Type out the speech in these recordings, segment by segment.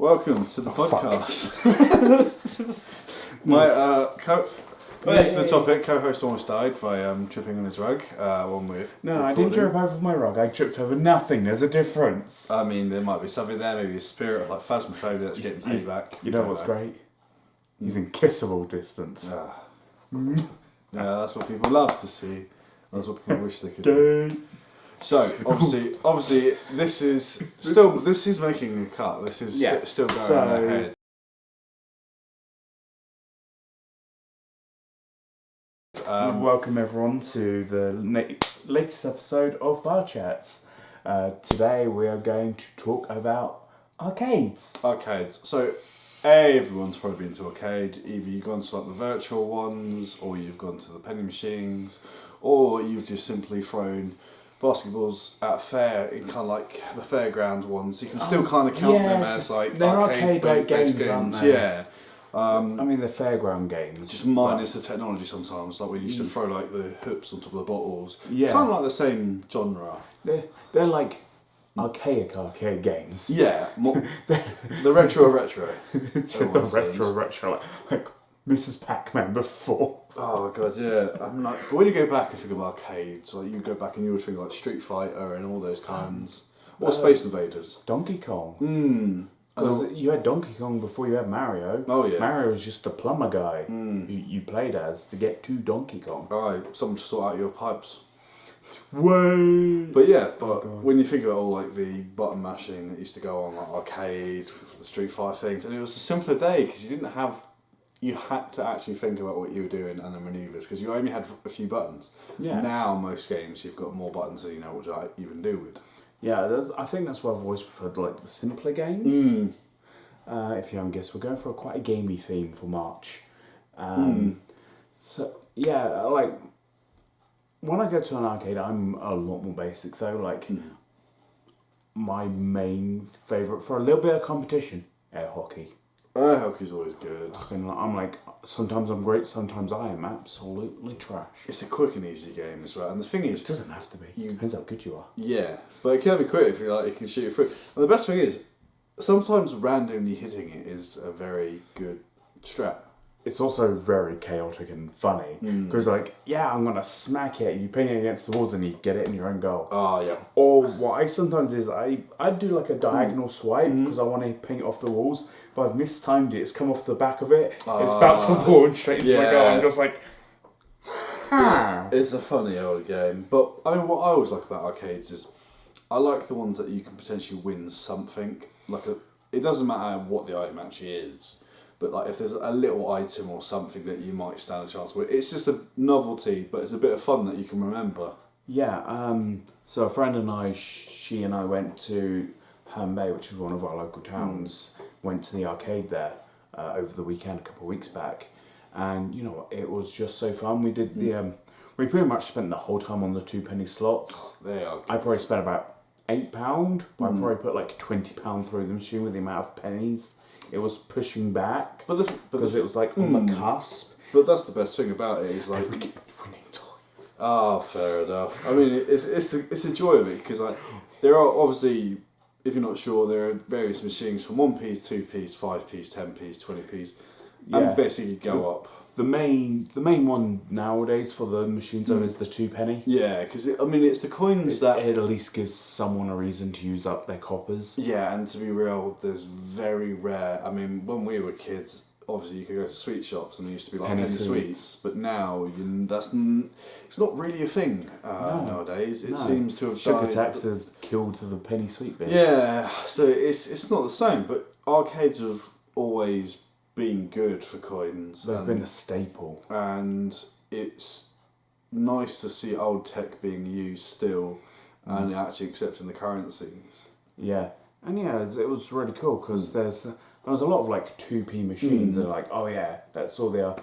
Welcome to the podcast. Next to the topic, co-host almost died by tripping on his rug. One with No, I didn't trip over my rug. I tripped over nothing. There's a difference. I mean, there might be something there, maybe a spirit of like phasmophobia that's getting payback. You know what's great? He's in kissable distance. Yeah, that's what people love to see. That's what people wish they could do. So obviously, this is making a cut. This is still going ahead. Welcome everyone to the latest episode of BarChats. Today we are going to talk about arcades. So everyone's probably been to arcade. Either you've gone to like the virtual ones, or you've gone to the penny machines, or you've just simply thrown basketballs at a fair in kind of like the fairground ones. You can still kind of count them as like they're arcade-like games, aren't they? Yeah. I mean, they're fairground games. Just minus the technology sometimes. Like we used to throw like the hoops on top of the bottles. Yeah. Kind of like the same genre. They're like archaic games. Yeah. The retro. The retro. Like Mrs. Pac-Man before. Oh god, yeah. I'm like, but when you go back and think of arcades, like you go back and you would think like Street Fighter and all those kinds, or Space Invaders, Donkey Kong. Because you had Donkey Kong before you had Mario. Oh yeah. Mario was just the plumber guy who you played as to get to Donkey Kong. Alright, someone to sort out your pipes. Way. But yeah, when you think about all like the button mashing that used to go on like arcades, the Street Fighter things, and it was a simpler day because you had to actually think about what you were doing and the manoeuvres because you only had a few buttons. Yeah. Now most games you've got more buttons than you know what to even do with. Yeah, I think that's why I've always preferred like the simpler games. If you haven't guessed, we're going for quite a gamey theme for March. So yeah, like when I go to an arcade, I'm a lot more basic though. Like my main favourite for a little bit of competition, air hockey. Air hockey's always good. I'm like, sometimes I'm great, sometimes I am absolutely trash. It's a quick and easy game as well, and the thing is, it doesn't have to be. Depends how good you are. Yeah, but it can be quick if you like. It can shoot you through. And the best thing is, sometimes randomly hitting it is a very good strat. It's also very chaotic and funny because, I'm gonna smack it. You ping it against the walls and you get it in your own goal. Oh yeah. Or what I sometimes is I do like a diagonal swipe because I want to ping it off the walls, but I've mistimed it. It's come off the back of it. It's bounced off the wall and straight into my goal. I'm just like, It's a funny old game, but I mean, what I always like about arcades is I like the ones that you can potentially win something. It doesn't matter what the item actually is. But like if there's a little item or something that you might stand a chance with, it's just a novelty, but it's a bit of fun that you can remember. Yeah, so a friend and I, she and I went to Ham Bay, which is one of our local towns, went to the arcade there over the weekend a couple of weeks back. And, you know, it was just so fun. We did we pretty much spent the whole time on the 2-penny slots. Oh, they are good. I probably spent about £8, but I probably put like £20 through the machine with the amount of pennies. It was pushing back because it was like on the cusp. But that's the best thing about it is like we kept winning toys. Oh, fair enough. I mean, it's a joy of it because like there are obviously, if you're not sure, there are various machines from 1p, 2p, 5p, 10p, 20p, and basically go up. The main one nowadays for the machines is the 2-penny. Yeah, because it's the coins that it at least gives someone a reason to use up their coppers. Yeah, and to be real, there's very rare. I mean, when we were kids, obviously you could go to sweet shops and there used to be like penny sweets, but now it's not really a thing nowadays. It seems to have sugar died. tax has killed the penny sweet bits. Yeah, so it's not the same. But arcades have always been good for coins. They've been a staple. And it's nice to see old tech being used still and actually accepting the currencies. Yeah. And it was really cool because there was a lot of like 2p machines and like, oh yeah, that's all the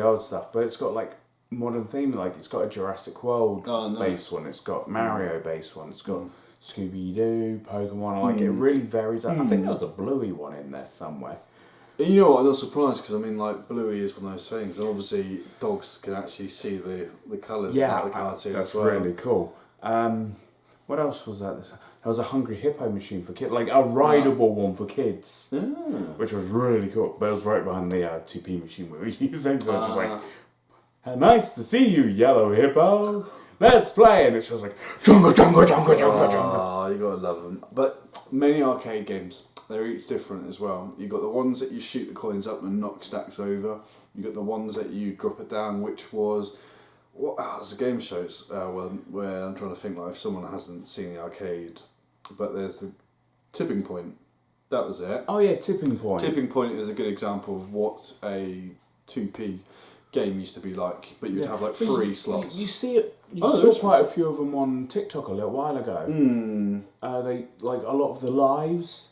old stuff. But it's got like modern theme, like it's got a Jurassic World based one, it's got Mario based one, it's got Scooby-Doo, Pokemon, like it really varies. I think there was a Bluey one in there somewhere. You know what, I'm not surprised because like Bluey is one of those things, and obviously dogs can actually see the colours of the cartoon. That's as well. really cool. What else was that? there was a Hungry Hippo machine for kids, like a rideable one for kids, which was really cool. But it was right behind the 2p machine we were using. So it was just like, nice to see you, yellow hippo. Let's play. And it's just like, jungle, jungle, jungle, jungle, jungle. Oh, you gotta love them. But many arcade games, they're each different as well. You got the ones that you shoot the coins up and knock stacks over. You got the ones that you drop it down, which was there's a game show where I'm trying to think like if someone hasn't seen the arcade, but there's the tipping point. That was it. Oh yeah, tipping point. Tipping point is a good example of what a 2p game used to be like, but you'd have like three slots. You see it. You saw quite a few of them on TikTok a little while ago. They like a lot of the lives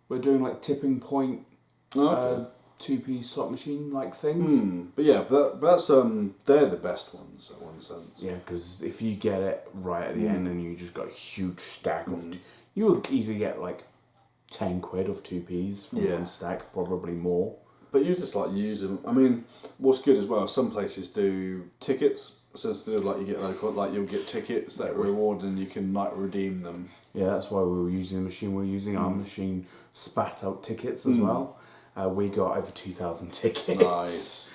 were doing like tipping point, 2p slot machine like things. But yeah, that's they're the best ones in one sense. Yeah, because if you get it right at the end and you just got a huge stack of, you would easily get like 10 quid of 2p's from one stack, probably more. But you just like use them. I mean, what's good as well, some places do tickets. So instead of like you get like you'll get tickets that reward and you can like redeem them. Yeah, that's why we were using the machine. We were using our machine spat out tickets as well. We got over 2,000 tickets. Nice.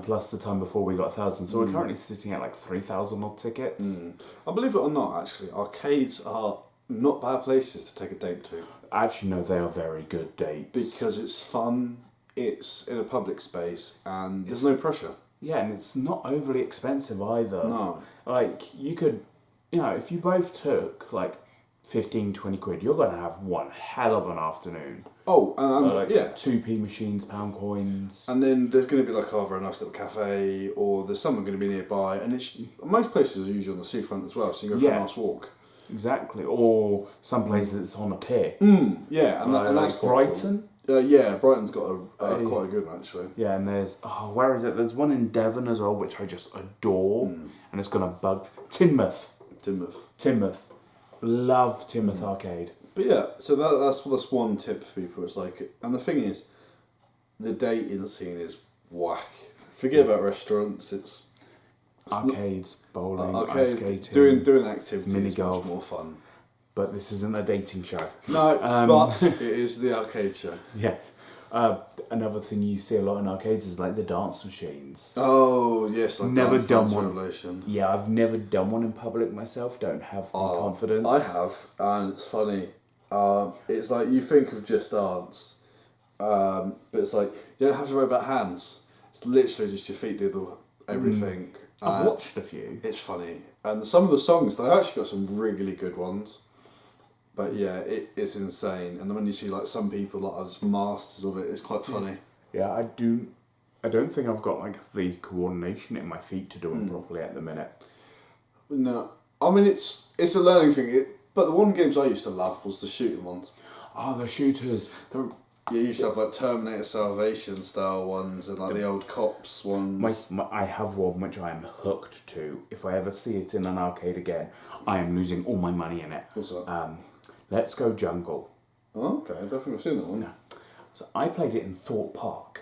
Plus the time before we got 1,000. So we're currently sitting at like 3,000 odd tickets. I believe it or not, actually, arcades are not bad places to take a date to. Actually, no, they are very good dates. Because it's fun, it's in a public space, and there's no pressure. Yeah, and it's not overly expensive either. No. Like, you could, if you both took like 15, 20 quid, you're going to have one hell of an afternoon. Oh, and 2p machines, pound coins. And then there's going to be like either a nice little cafe, or there's someone going to be nearby, and most places are usually on the seafront as well, so you can go for a nice walk. Exactly, or some places it's on a pier. Yeah, and that's Brighton. Cool. Yeah, Brighton's got quite a good one actually. Yeah, and there's where is it? There's one in Devon as well, which I just adore, and it's gonna bug Teignmouth. Love Teignmouth Arcade. But yeah, so that's one tip for people. It's like, and the thing is, the dating scene is whack. Forget about restaurants. It's arcades, bowling, ice skating, doing activities, mini golf, much more fun. But this isn't a dating show. No, but it is the arcade show. Yeah. Another thing you see a lot in arcades is like the dance machines. Oh yes, I've never done one. Revelation. Yeah, I've never done one in public myself. Don't have the confidence. I have, and it's funny. It's like you think of just dance, but it's like you don't have to worry about hands. It's literally just your feet do everything. I've watched a few. It's funny, and some of the songs they actually got some really good ones. But yeah, it's insane, and when you see like some people that are just masters of it, it's quite funny. Yeah, I don't think I've got like the coordination in my feet to do it properly at the minute. No, I mean it's a learning thing. But the one games I used to love was the shooting ones. Oh, the shooters. You used to have like Terminator Salvation style ones and like the old cops ones. I have one which I am hooked to. If I ever see it in an arcade again, I am losing all my money in it. What's that? Let's Go Jungle. Oh, okay, I've definitely seen that one. No. So I played it in Thorpe Park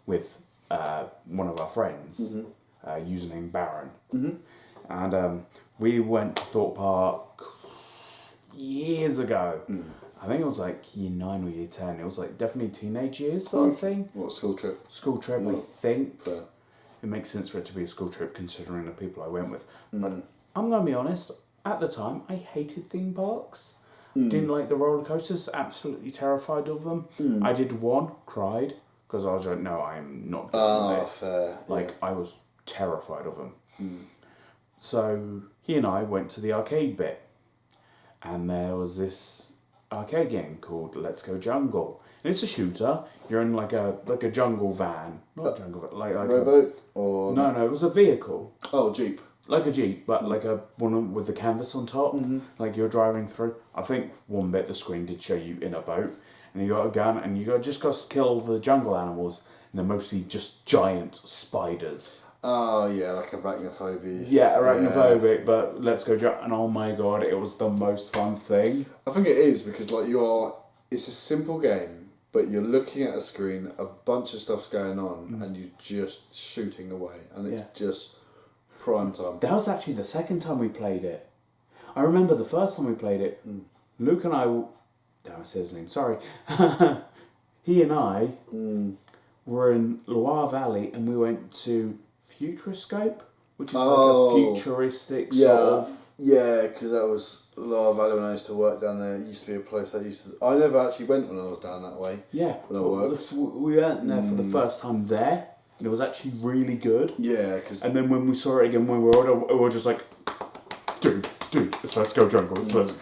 with one of our friends, username Baron. And we went to Thorpe Park years ago. I think it was like year 9 or year 10. It was like definitely teenage years sort of thing. What, school trip? School trip, I think. Fair. It makes sense for it to be a school trip considering the people I went with. But I'm going to be honest, at the time I hated theme parks. Didn't like the roller coasters, absolutely terrified of them. I did one, cried, because I was like, no, I'm not doing this. Fair. Like, I was terrified of them. So, he and I went to the arcade bit, and there was this arcade game called Let's Go Jungle. And it's a shooter. You're in like a jungle van. Not a jungle van, like rowboat? Or... No, it was a vehicle. Oh, Jeep. Like a Jeep, but like a one with the canvas on top, like you're driving through. I think one bit the screen did show you in a boat, and you got a gun, and you just got to kill the jungle animals, and they're mostly just giant spiders. Oh yeah, like arachnophobia. Yeah, arachnophobic, but Let's Go Jungle, and oh my god, it was the most fun thing. I think it is because like it's a simple game, but you're looking at a screen, a bunch of stuff's going on, and you're just shooting away, and it's just prime time. That was actually the second time we played it. I remember the first time we played it, Luke and I, damn, I said his name, sorry. He and I were in Loire Valley and we went to Futuroscope, which is like a futuristic sort of... Yeah, because that was Loire Valley when I used to work down there. It used to be a place I used to... I never actually went when I was down that way. Yeah, when I worked. We went there for the first time there, and it was actually really good. Yeah, because... And then when we saw it again when we were older, we were just like, dude, let's go jungle, let's...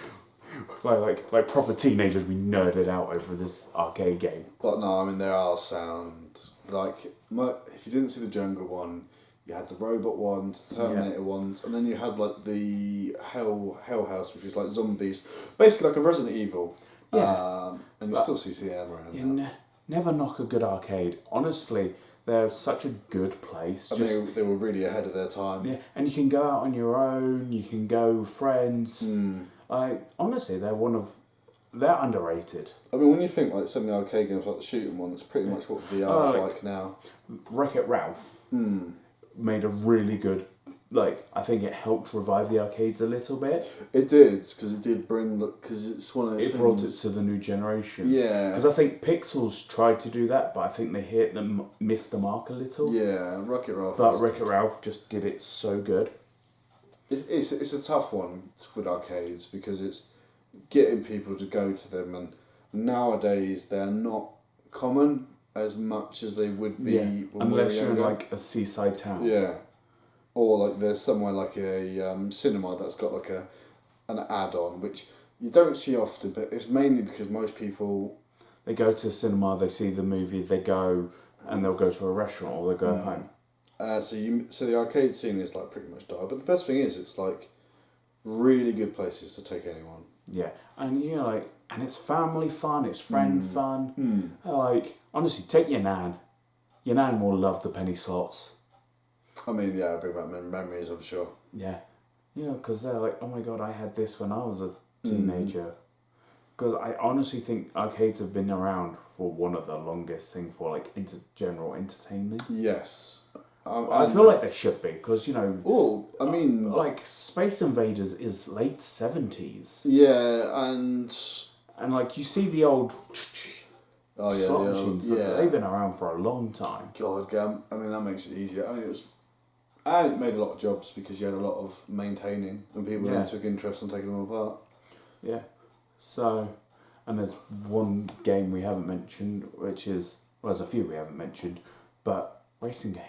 Like proper teenagers, we nerded out over this arcade game. But no, I mean, there are sounds. Like, if you didn't see the jungle one, you had the robot ones, the Terminator ones, and then you had like the Hell House, which was like zombies, basically like a Resident Evil. Yeah. And you still see CM around. You never knock a good arcade. Honestly, they're such a good place. I mean, they were really ahead of their time. Yeah, and you can go out on your own. You can go with friends. Honestly, they're underrated. I mean, when you think like some of the arcade games, like the shooting one, that's pretty much what VR is like now. Wreck-It Ralph made a really good. I think it helped revive the arcades a little bit. It did, because it did bring. Because it's one of those. It brought it to the new generation. Yeah. Because I think Pixels tried to do that, but I think they missed the mark a little. Yeah, Wreck-It Ralph. But Wreck-It Ralph just did it so good. It's a tough one with arcades because it's getting people to go to them, and nowadays they're not common as much as they would be unless you're in like a seaside town. Yeah, or like there's somewhere like a cinema that's got like an add-on, which you don't see often, but it's mainly because most people... They go to a cinema, they see the movie, they go and they'll go to a restaurant or they'll go home. So the arcade scene is like pretty much died, but the best thing is it's like really good places to take anyone. Yeah, and and it's family fun, it's friend fun. Honestly, take your nan. Your nan will love the penny slots. I mean, yeah, bring back memories, I'm sure. Yeah, because they're like, oh my god, I had this when I was a teenager. Because I honestly think arcades have been around for one of the longest things for like general entertainment. Yes. I feel like they should be, because, Well, I mean... like, Space Invaders is late 70s. Yeah, and you see the old slot machines, yeah. they've been around for a long time. God, I mean, that makes it easier. I mean, it made a lot of jobs because you had a lot of maintaining, and people then took interest in taking them apart. Yeah. So, and there's one game we haven't mentioned, which is, well, there's a few we haven't mentioned, but racing games.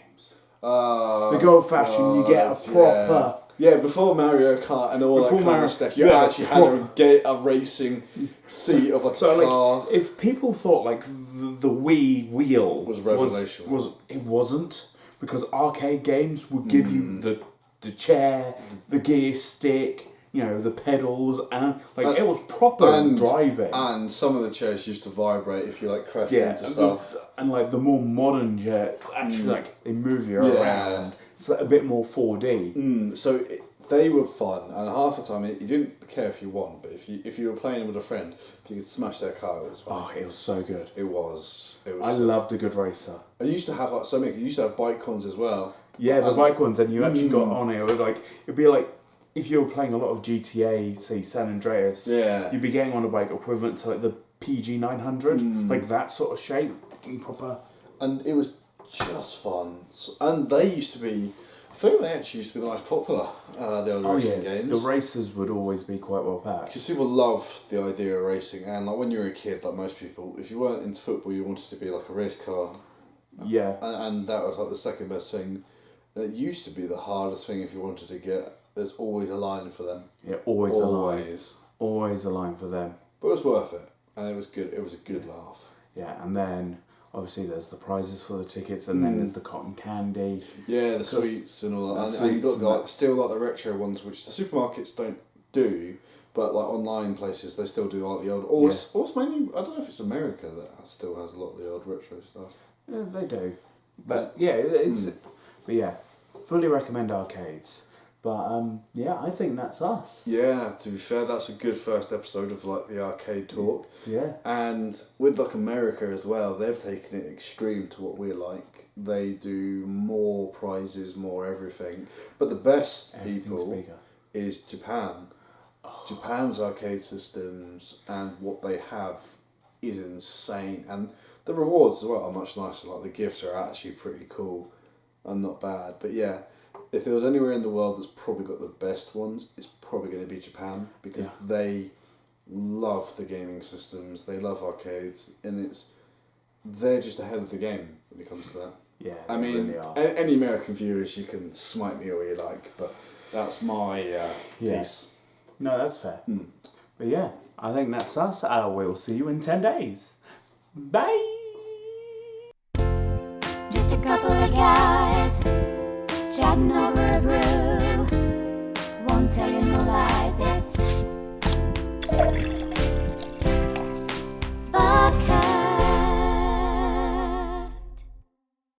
The old fashioned, you get a proper... Yeah, before Mario Kart and all that kind of stuff, you actually had a racing seat of like a car. If people thought like the Wii wheel was revelation, it wasn't, because arcade games would give you the chair, the gear stick, the pedals, and it was proper driving. And some of the chairs used to vibrate if you crashed into stuff. And the more modern chairs, actually they move you around. It's a bit more 4D. So they were fun, and half the time you didn't care if you won, but if you were playing with a friend, if you could smash their car, it was fun. Oh, it was so good. It was. I loved a good racer. I used to have you used to have bike ones as well. Yeah, the bike ones, and you actually got on it. It'd be like if you were playing a lot of GTA, say San Andreas. Yeah. You'd be getting on a bike equivalent to the PG 900, like that sort of shape, proper. And it was just fun. And they used to be. I think they actually used to be the most popular, the old racing games. The races would always be quite well packed. Because people love the idea of racing, and when you were a kid, like most people, if you weren't into football, you wanted to be like a race car. Yeah. And that was the second best thing. It used to be the hardest thing if you wanted to get. There's always a line for them. Yeah, always a line. Always a line for them. But it was worth it, and it was good. It was a good laugh. Yeah, and then obviously there's the prizes for the tickets, and then there's the cotton candy. Yeah, the sweets and all that. And you've got still the retro ones, which the supermarkets don't do, but online places they still do the old. Or it's mainly, I don't know if it's America that still has a lot of the old retro stuff. Yeah, they do. But but yeah, fully recommend arcades. But I think that's us. Yeah, to be fair, that's a good first episode of the arcade talk. Yeah. And with America as well, they've taken it extreme to what we like. They do more prizes, more everything. But the best people is Japan. Japan's arcade systems and what they have is insane, and the rewards as well are much nicer. Like the gifts are actually pretty cool and not bad. But yeah, if there was anywhere in the world that's probably got the best ones, it's probably going to be Japan, because they love the gaming systems, they love arcades, and they're just ahead of the game when it comes to that. Yeah, I mean, really are. Any American viewers, you can smite me all you like, but that's my piece. No, that's fair. But yeah, I think that's us. We'll see you in 10 days. Bye! Just a couple of guys chatting over a brew. Won't tell you no lies, it's